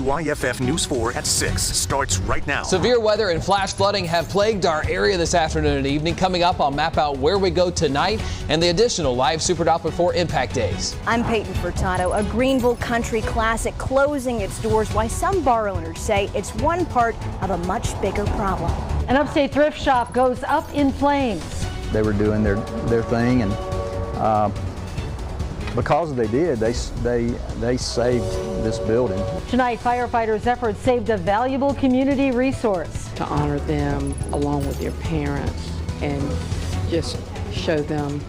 WYFF News 4 at 6 starts right now. Severe weather and flash flooding have plagued our area this afternoon and evening. Coming up, I'll map out where we go tonight and the additional live Super Doppler 4 impact days. I'm Peyton Furtado. A Greenville country classic closing its doors. Why some bar owners say it's one part of a much bigger problem. An upstate thrift shop goes up in flames. They were doing their thing, and because they did, they saved this building. Tonight, firefighters' efforts saved a valuable community resource. To honor them along with their parents and just show them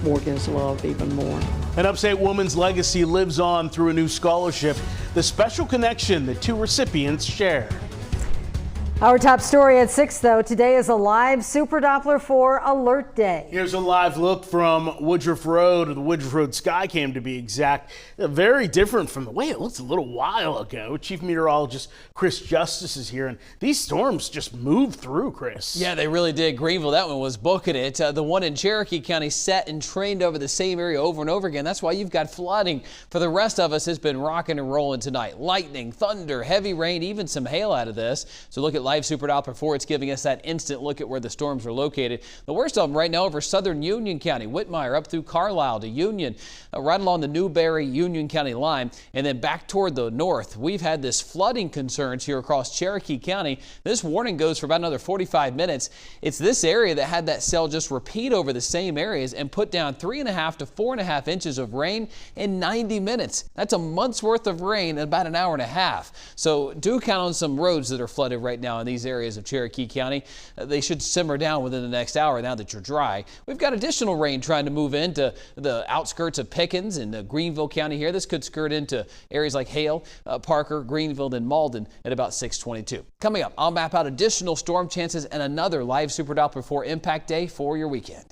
Morgan's love even more. An upstate woman's legacy lives on through a new scholarship, the special connection that two recipients share. Our top story at 6, though, today is a live Super Doppler 4 alert day. Here's a live look from Woodruff Road, or the Woodruff Road Skycam to be exact. Very different from the way it looked a little while ago. Chief Meteorologist Chris Justice is here, and these storms just moved through, Chris. Yeah, they really did. Greenville, that one was booking it. The one in Cherokee County set and trained over the same area over and over again. That's why you've got flooding. For the rest of us, it's been rocking and rolling tonight. Lightning, thunder, heavy rain, even some hail out of this. So look at live Super Doppler 4. It's giving us that instant look at where the storms are located. The worst of them right now over southern Union County, Whitmire up through Carlisle to Union, right along the Newberry Union County line, and then back toward the north. We've had this flooding concerns here across Cherokee County. This warning goes for about another 45 minutes. It's this area that had that cell just repeat over the same areas and put down 3.5 to 4.5 inches of rain in 90 minutes. That's a month's worth of rain in about an hour and a half. So do count on some roads that are flooded right now in these areas of Cherokee County. They should simmer down within the next hour now that you're dry. We've got additional rain trying to move into the outskirts of Pickens and Greenville County here. This could skirt into areas like Hale, Parker, Greenville, and Malden at about 6:22. Coming up, I'll map out additional storm chances and another live Super Doppler 4 impact day for your weekend.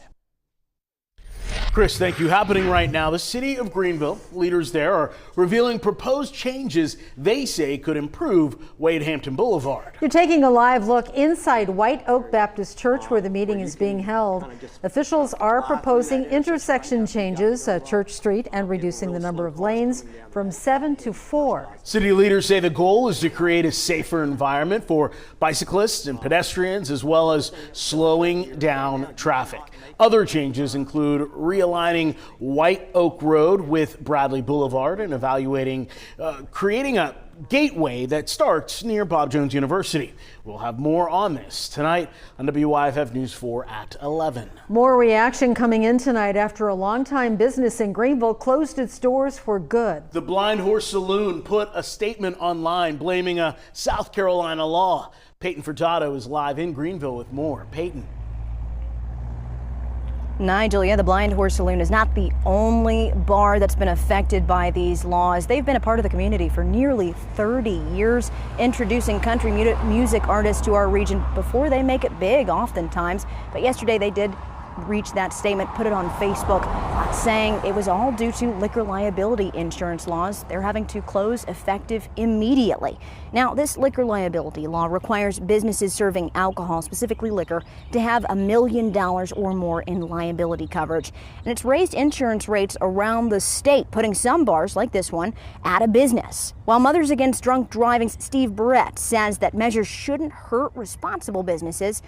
Chris, thank you. Happening right now, the city of Greenville, leaders there are revealing proposed changes they say could improve Wade Hampton Boulevard. You're taking a live look inside White Oak Baptist Church where the meeting is being held. Officials are proposing intersection changes at Church Street and reducing the number of lanes from 7 to 4. City leaders say the goal is to create a safer environment for bicyclists and pedestrians, as well as slowing down traffic. Other changes include realigning White Oak Road with Bradley Boulevard and evaluating creating a gateway that starts near Bob Jones University. We'll have more on this tonight on WYFF News 4 at 11. More reaction coming in tonight after a longtime business in Greenville closed its doors for good. The Blind Horse Saloon put a statement online blaming a South Carolina law. Peyton Furtado is live in Greenville with more. Peyton. Nigel, yeah, the Blind Horse Saloon is not the only bar that's been affected by these laws. They've been a part of the community for nearly 30 years, introducing country music artists to our region before they make it big oftentimes. But yesterday they did reach that statement, put it on Facebook, saying it was all due to liquor liability insurance laws. They're having to close effective immediately. Now, this liquor liability law requires businesses serving alcohol, specifically liquor, to have $1 million or more in liability coverage. And it's raised insurance rates around the state, putting some bars, like this one, out of business. While Mothers Against Drunk Driving's Steve Barrett says that measures shouldn't hurt responsible businesses,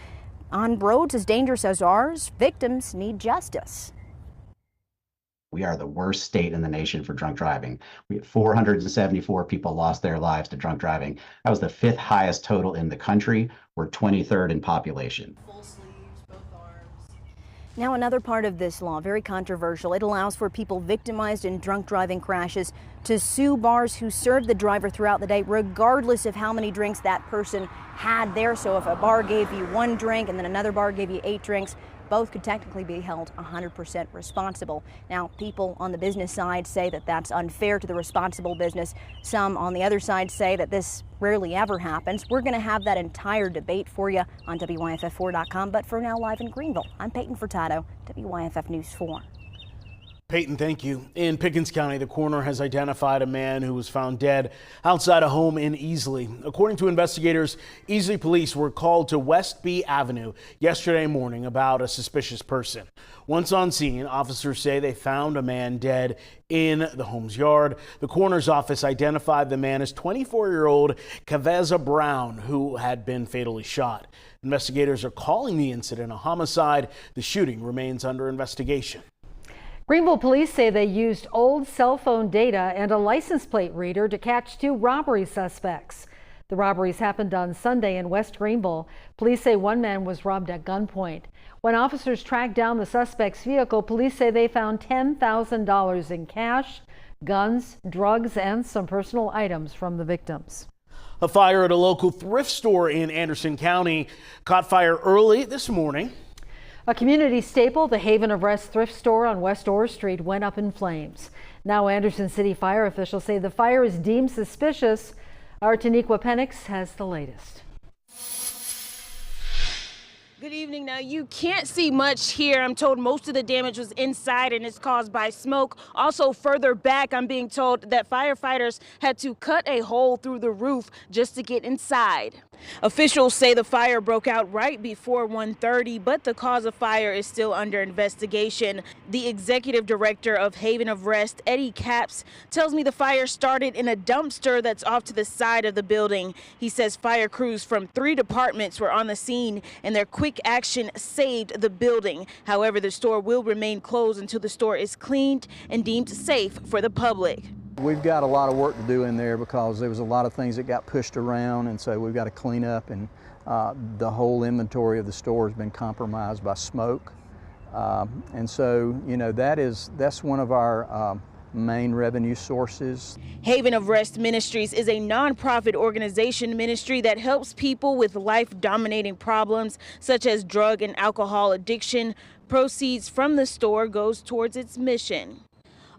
on roads as dangerous as ours, victims need justice. We are the worst state in the nation for drunk driving. We had 474 people lost their lives to drunk driving. That was the 5th highest total in the country. We're 23rd in population. Now, another part of this law, very controversial. It allows for people victimized in drunk driving crashes to sue bars who serve the driver throughout the day, regardless of how many drinks that person had there. So if a bar gave you 1 drink and then another bar gave you 8 drinks, both could technically be held 100% responsible. Now, people on the business side say that that's unfair to the responsible business. Some on the other side say that this rarely ever happens. We're going to have that entire debate for you on WYFF4.com. But for now, live in Greenville, I'm Peyton Furtado, WYFF News 4. Peyton, thank you. In Pickens County, the coroner has identified a man who was found dead outside a home in Easley. According to investigators, Easley police were called to West B Avenue yesterday morning about a suspicious person. Once on scene, officers say they found a man dead in the home's yard. The coroner's office identified the man as 24-year-old Kaveza Brown, who had been fatally shot. Investigators are calling the incident a homicide. The shooting remains under investigation. Greenville police say they used old cell phone data and a license plate reader to catch 2 robbery suspects. The robberies happened on Sunday in West Greenville. Police say one man was robbed at gunpoint. When officers tracked down the suspect's vehicle, police say they found $10,000 in cash, guns, drugs, and some personal items from the victims. A fire at a local thrift store in Anderson County caught fire early this morning. A community staple, the Haven of Rest thrift store on West Orr Street, went up in flames. Now Anderson City fire officials say the fire is deemed suspicious. Our Taniqua Penix has the latest. Good evening. Now, you can't see much here. I'm told most of the damage was inside and it's caused by smoke. Also, further back, I'm being told that firefighters had to cut a hole through the roof just to get inside. Officials say the fire broke out right before 1:30, but the cause of fire is still under investigation. The executive director of Haven of Rest, Eddie Capps, tells me the fire started in a dumpster that's off to the side of the building. He says fire crews from 3 departments were on the scene and their quick action saved the building. However, the store will remain closed until the store is cleaned and deemed safe for the public. We've got a lot of work to do in there because there was a lot of things that got pushed around, and so we've got to clean up, and the whole inventory of the store has been compromised by smoke. And so, you know, that's one of our main revenue sources. Haven of Rest Ministries is a nonprofit organization ministry that helps people with life-dominating problems such as drug and alcohol addiction. Proceeds from the store goes towards its mission.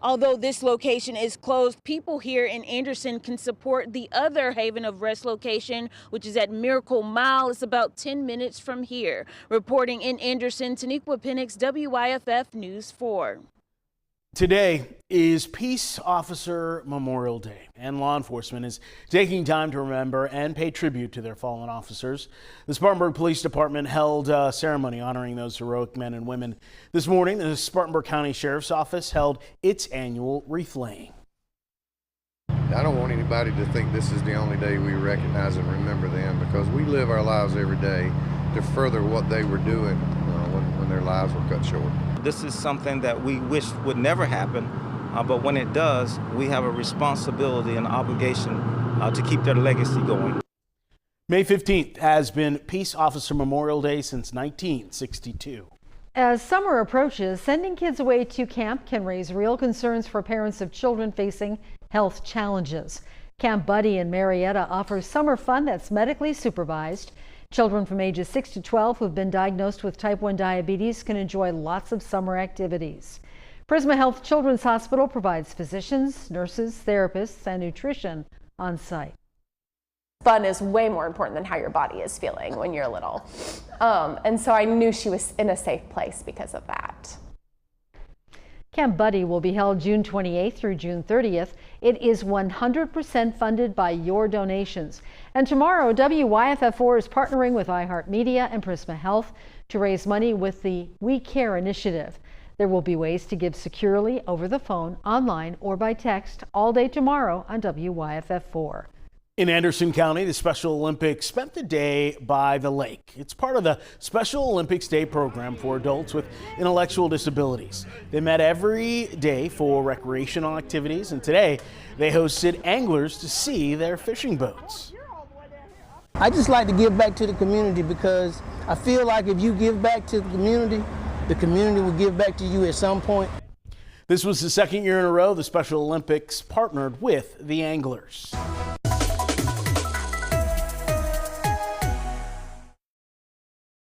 Although this location is closed, people here in Anderson can support the other Haven of Rest location, which is at Miracle Mile. It's about 10 minutes from here. Reporting in Anderson, Taniqua Penix, WYFF News 4. Today is Peace Officer Memorial Day, and law enforcement is taking time to remember and pay tribute to their fallen officers. The Spartanburg Police Department held a ceremony honoring those heroic men and women. This morning, the Spartanburg County Sheriff's Office held its annual wreath laying. I don't want anybody to think this is the only day we recognize and remember them, because we live our lives every day to further what they were doing when their lives were cut short. This is something that we wish would never happen, but when it does, we have a responsibility and obligation to keep their legacy going. May 15th has been Peace Officer Memorial Day since 1962. As summer approaches, sending kids away to camp can raise real concerns for parents of children facing health challenges. Camp Buddy in Marietta offers summer fun that's medically supervised. Children from ages 6 to 12 who've been diagnosed with type 1 diabetes can enjoy lots of summer activities. Prisma Health Children's Hospital provides physicians, nurses, therapists, and nutrition on site. Fun is way more important than how your body is feeling when you're little. And so I knew she was in a safe place because of that. Camp Buddy will be held June 28th through June 30th. It is 100% funded by your donations. And tomorrow, WYFF4 is partnering with iHeartMedia and Prisma Health to raise money with the We Care initiative. There will be ways to give securely over the phone, online, or by text all day tomorrow on WYFF4. In Anderson County, the Special Olympics spent the day by the lake. It's part of the Special Olympics Day program for adults with intellectual disabilities. They met every day for recreational activities, and today they hosted anglers to see their fishing boats. I just like to give back to the community because I feel like if you give back to the community will give back to you at some point. This was the second year in a row the Special Olympics partnered with the anglers.